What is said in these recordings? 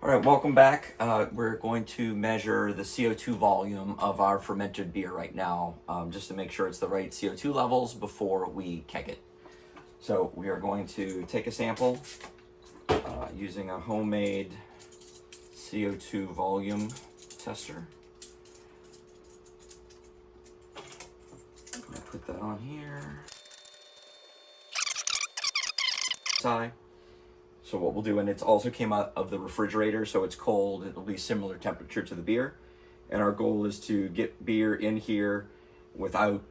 All right, welcome back. We're going to measure the CO2 volume of our fermented beer right now, just to make sure it's the right CO2 levels before we keg it. So we are going to take a sample using a homemade CO2 volume tester. I'm gonna put that on here. So what we'll do, and it also came out of the refrigerator, so it's cold. It'll be similar temperature to the beer. And our goal is to get beer in here without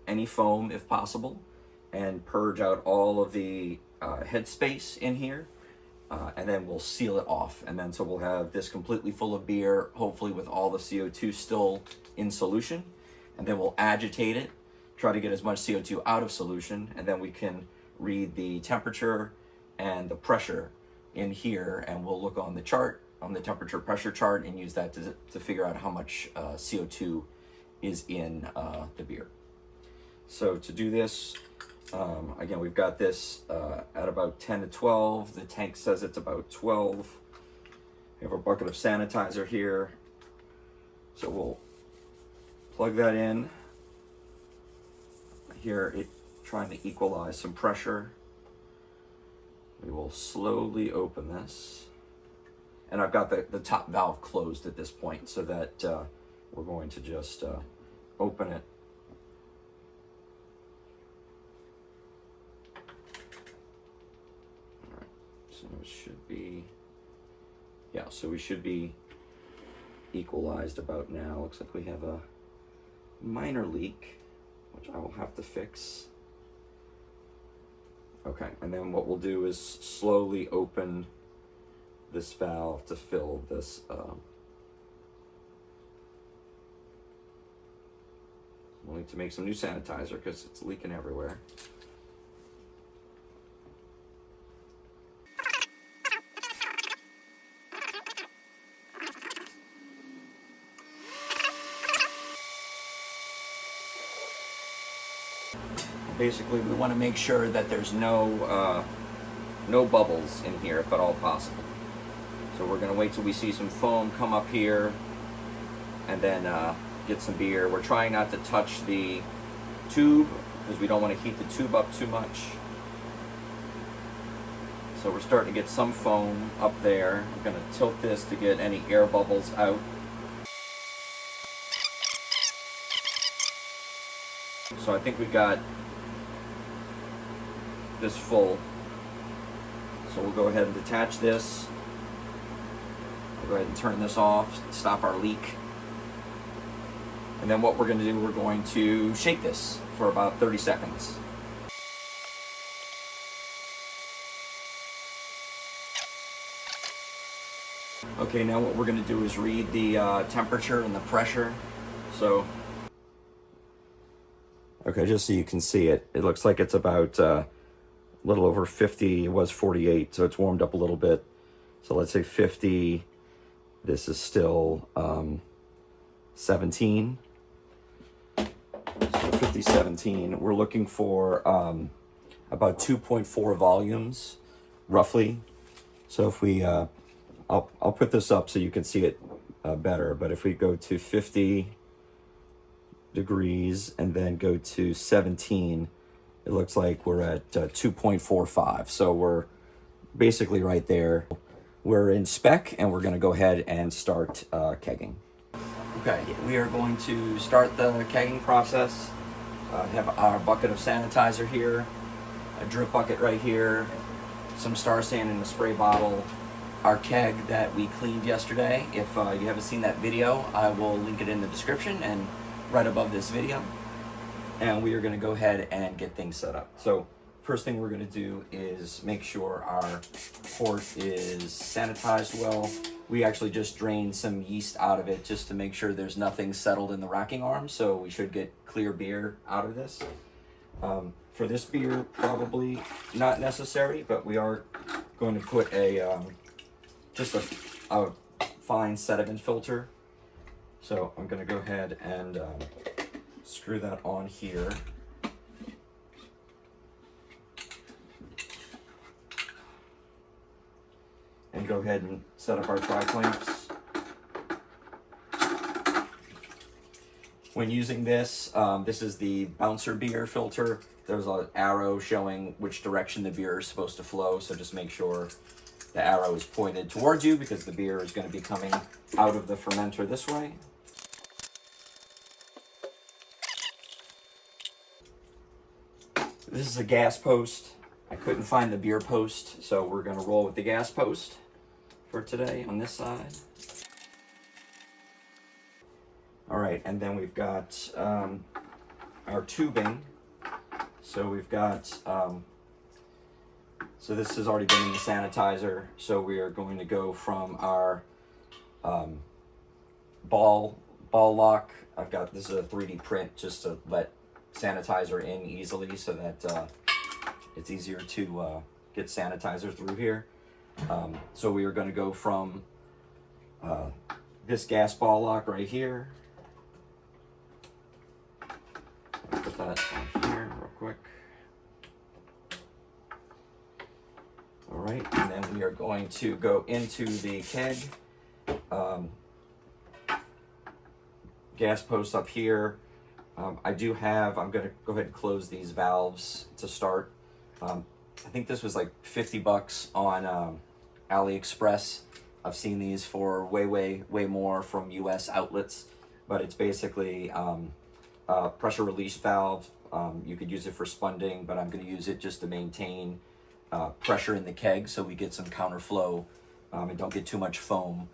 any foam if possible, and purge out all of the headspace in here. And then we'll seal it off. And then so we'll have this completely full of beer, hopefully with all the CO2 still in solution. And then we'll agitate it, try to get as much CO2 out of solution, and then we can read the temperature and the pressure in here, and we'll look on the chart, on the temperature pressure chart, and use that to figure out how much CO2 is in the beer. So to do this, again, we've got this at about 10 to 12. The tank says it's about 12. We have a bucket of sanitizer here. So we'll plug that in. Here, it's trying to equalize some pressure. We will slowly open this. And I've got the top valve closed at this point, so that we're going to just open it. All right, so it should be, yeah, so we should be equalized about now. Looks like we have a minor leak, which I will have to fix. Okay, and then what we'll do is slowly open this valve to fill this. We'll need to make some new sanitizer because it's leaking everywhere. Basically, we want to make sure that there's no bubbles in here, if at all possible. So we're going to wait till we see some foam come up here, and then get some beer. We're trying not to touch the tube because we don't want to heat the tube up too much. So we're starting to get some foam up there. We're going to tilt this to get any air bubbles out. So I think we've got this full. So we'll go ahead and detach this. We'll go ahead and turn this off, stop our leak. And then what we're going to do, we're going to shake this for about 30 seconds. Okay, now what we're going to do is read the temperature and the pressure. So, okay, just so you can see it, it looks like it's about little over 50. It was 48, so it's warmed up a little bit. So let's say 50. This is still 17. So 50, 17. We're looking for about 2.4 volumes, roughly. So if we, I'll put this up so you can see it better. But if we go to 50 degrees and then go to 17, it looks like we're at 2.45. So we're basically right there. We're in spec, and we're going to go ahead and start kegging. Okay, we are going to start the kegging process. Have our bucket of sanitizer here, a drip bucket right here, some Star Sand in a spray bottle, our keg that we cleaned yesterday. If you haven't seen that video, I will link it in the description and right above this video. And we are going to go ahead and get things set up. So first thing we're going to do is make sure our port is sanitized well. We actually just drained some yeast out of it just to make sure there's nothing settled in the racking arm. So we should get clear beer out of this. For this beer, probably not necessary, but we are going to put just a fine sediment filter. So I'm going to go ahead and screw that on here. And go ahead and set up our tri-clamps. When using this, this is the bouncer beer filter. There's an arrow showing which direction the beer is supposed to flow, so just make sure the arrow is pointed towards you because the beer is going to be coming out of the fermenter this way. This is a gas post. I couldn't find the beer post, so we're going to roll with the gas post for today on this side. All right, and then we've got our tubing. So we've got, so this has already been in the sanitizer. So we are going to go from our ball lock. This is a 3D print just to let sanitizer in easily so that it's easier to get sanitizer through here. So we are going to go from this gas ball lock right here. Put that on here real quick. All right, and then we are going to go into the keg. Gas post up here. I'm going to go ahead and close these valves to start. I think this was like $50 on AliExpress. I've seen these for way more from US outlets, but it's basically pressure release valve. You could use it for spunding, but I'm going to use it just to maintain pressure in the keg so we get some counterflow and don't get too much foam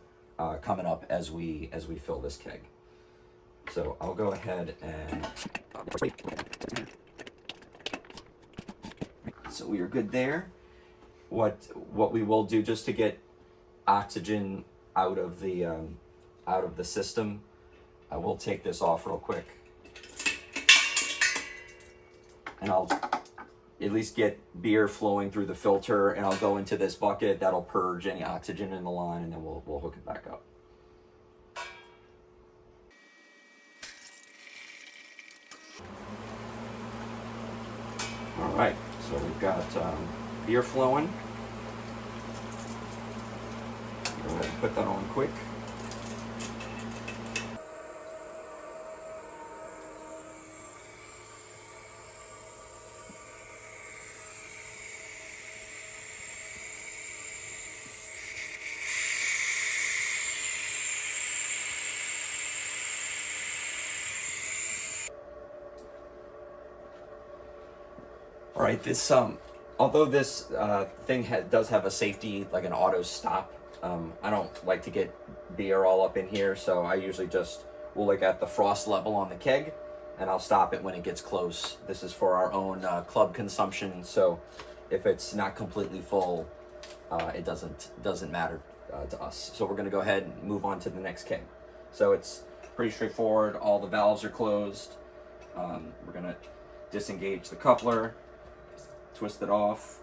coming up as we fill this keg. So I'll go ahead and so we are good there. What we will do just to get oxygen out of the system, I will take this off real quick. And I'll at least get beer flowing through the filter, and I'll go into this bucket. That'll purge any oxygen in the line, and then we'll hook it back up. All right, so we've got beer flowing. Go ahead and put that on quick. All right, this although this thing does have a safety, like an auto stop, I don't like to get beer all up in here, so I usually will look at the frost level on the keg, and I'll stop it when it gets close. This is for our own club consumption, so if it's not completely full, it doesn't matter to us. So we're going to go ahead and move on to the next keg. So it's pretty straightforward. All the valves are closed. We're going to disengage the coupler. Twist it off.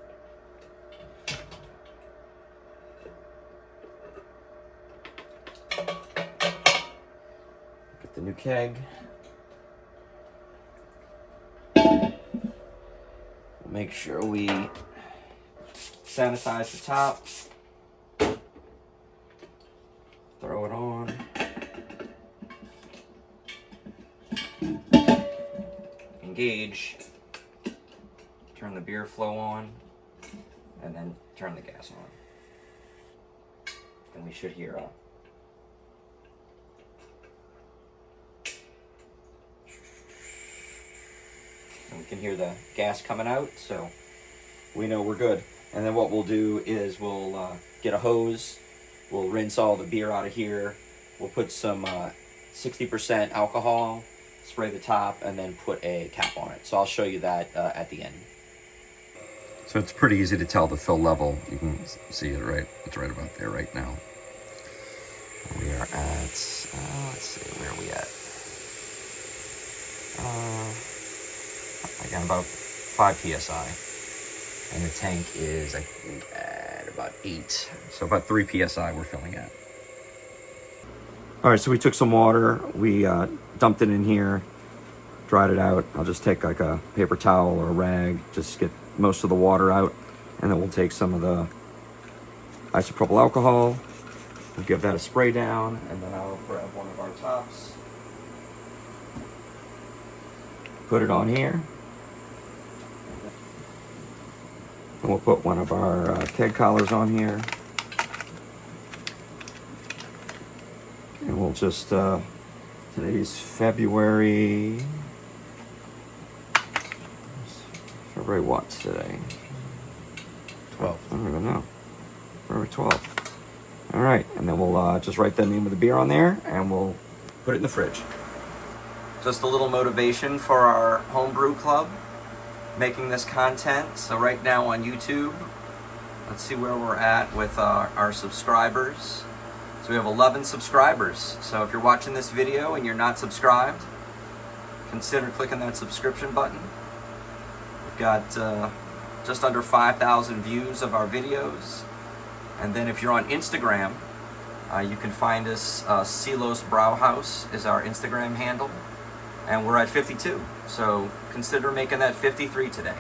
Get the new keg. Make sure we sanitize the top. Throw it on. Engage. Turn the beer flow on, and then turn the gas on. And we should hear and we can hear the gas coming out, so we know we're good. And then what we'll do is we'll get a hose, we'll rinse all the beer out of here, we'll put some 60% alcohol, spray the top, and then put a cap on it. So I'll show you that at the end. So it's pretty easy to tell the fill level. You can see it right. It's right about there right now. We are at, let's see, where are we at? Again, about 5 PSI. And the tank is, I think, at about 8. So about 3 PSI we're filling at. All right, so we took some water. We dumped it in here, dried it out. I'll just take like a paper towel or a rag, just get most of the water out, and then we'll take some of the isopropyl alcohol. We'll give that a spray down, and then I'll grab one of our tops, put it on here, and we'll put one of our keg collars on here, and we'll just, today's February what's today? 12th. I don't even know. February 12th. All right, and then we'll just write the name of the beer on there, and we'll put it in the fridge. Just a little motivation for our homebrew club, making this content. So right now on YouTube, let's see where we're at with our subscribers. So we have 11 subscribers. So if you're watching this video and you're not subscribed, consider clicking that subscription button. We've got just under 5,000 views of our videos. And then if you're on Instagram, you can find us, Silos Brauhaus is our Instagram handle. And we're at 52. So consider making that 53 today.